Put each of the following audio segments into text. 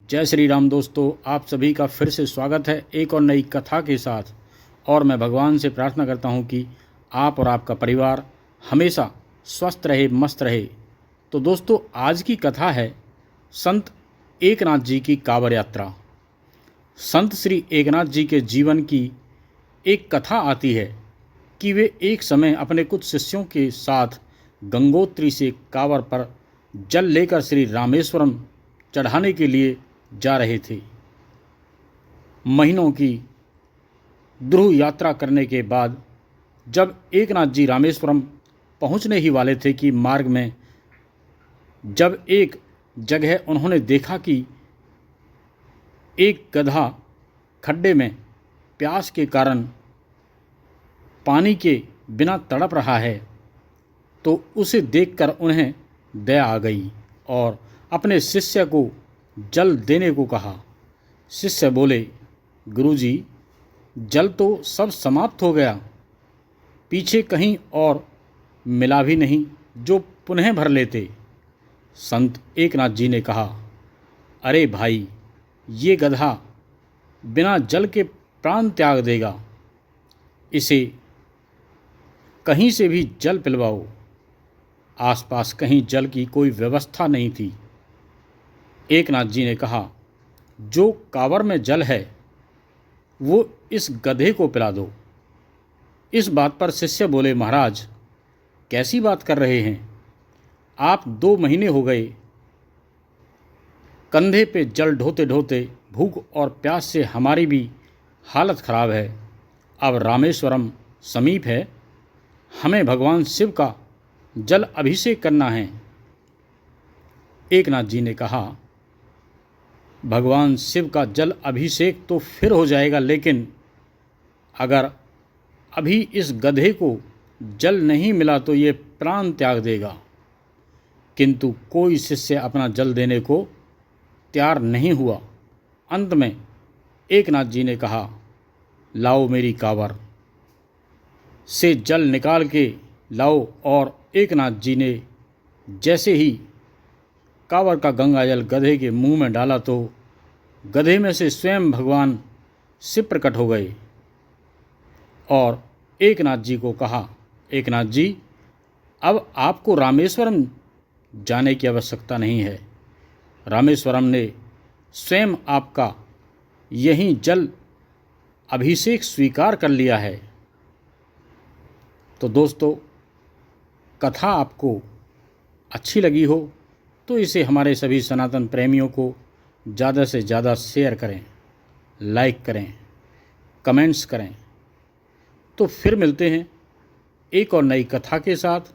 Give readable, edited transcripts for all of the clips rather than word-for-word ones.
जय श्री राम दोस्तों, आप सभी का फिर से स्वागत है एक और नई कथा के साथ। और मैं भगवान से प्रार्थना करता हूँ कि आप और आपका परिवार हमेशा स्वस्थ रहे, मस्त रहे। तो दोस्तों, आज की कथा है संत एकनाथ जी की कांवड़ यात्रा। संत श्री एकनाथ जी के जीवन की एक कथा आती है कि वे एक समय अपने कुछ शिष्यों के साथ गंगोत्री से कांवड़ पर जल लेकर श्री रामेश्वरम चढ़ाने के लिए जा रहे थे। महीनों की ध्रुव यात्रा करने के बाद जब एकनाथ जी रामेश्वरम पहुंचने ही वाले थे कि मार्ग में जब एक जगह उन्होंने देखा कि एक गधा खड्डे में प्यास के कारण पानी के बिना तड़प रहा है, तो उसे देखकर उन्हें दया आ गई और अपने शिष्य को जल देने को कहा। शिष्य बोले, गुरुजी, जल तो सब समाप्त हो गया, पीछे कहीं और मिला भी नहीं जो पुनः भर लेते। संत एकनाथ जी ने कहा, अरे भाई, ये गधा बिना जल के प्राण त्याग देगा, इसे कहीं से भी जल पिलवाओ। आसपास कहीं जल की कोई व्यवस्था नहीं थी। एकनाथ जी ने कहा, जो कांवड़ में जल है वो इस गधे को पिला दो। इस बात पर शिष्य बोले, महाराज, कैसी बात कर रहे हैं आप? 2 महीने हो गए कंधे पे जल ढोते ढोते भूख और प्यास से हमारी भी हालत खराब है। अब रामेश्वरम समीप है, हमें भगवान शिव का जल अभिषेक करना है। एकनाथ जी ने कहा, भगवान शिव का जल अभिषेक तो फिर हो जाएगा, लेकिन अगर अभी इस गधे को जल नहीं मिला तो ये प्राण त्याग देगा। किंतु कोई शिष्य अपना जल देने को तैयार नहीं हुआ। अंत में एकनाथ जी ने कहा, लाओ मेरी कांवड़ से जल निकाल के लाओ। और एकनाथ जी ने जैसे ही कांवड़ का गंगा जल गधे के मुंह में डाला तो गधे में से स्वयं भगवान शिव प्रकट हो गए और एकनाथ जी को कहा, एकनाथ जी, अब आपको रामेश्वरम जाने की आवश्यकता नहीं है। रामेश्वरम ने स्वयं आपका यही जल अभिषेक स्वीकार कर लिया है। तो दोस्तों, कथा आपको अच्छी लगी हो तो इसे हमारे सभी सनातन प्रेमियों को ज़्यादा से ज़्यादा शेयर करें, लाइक करें, कमेंट्स करें। तो फिर मिलते हैं एक और नई कथा के साथ।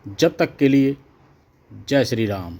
जब तक के लिए जय श्री राम।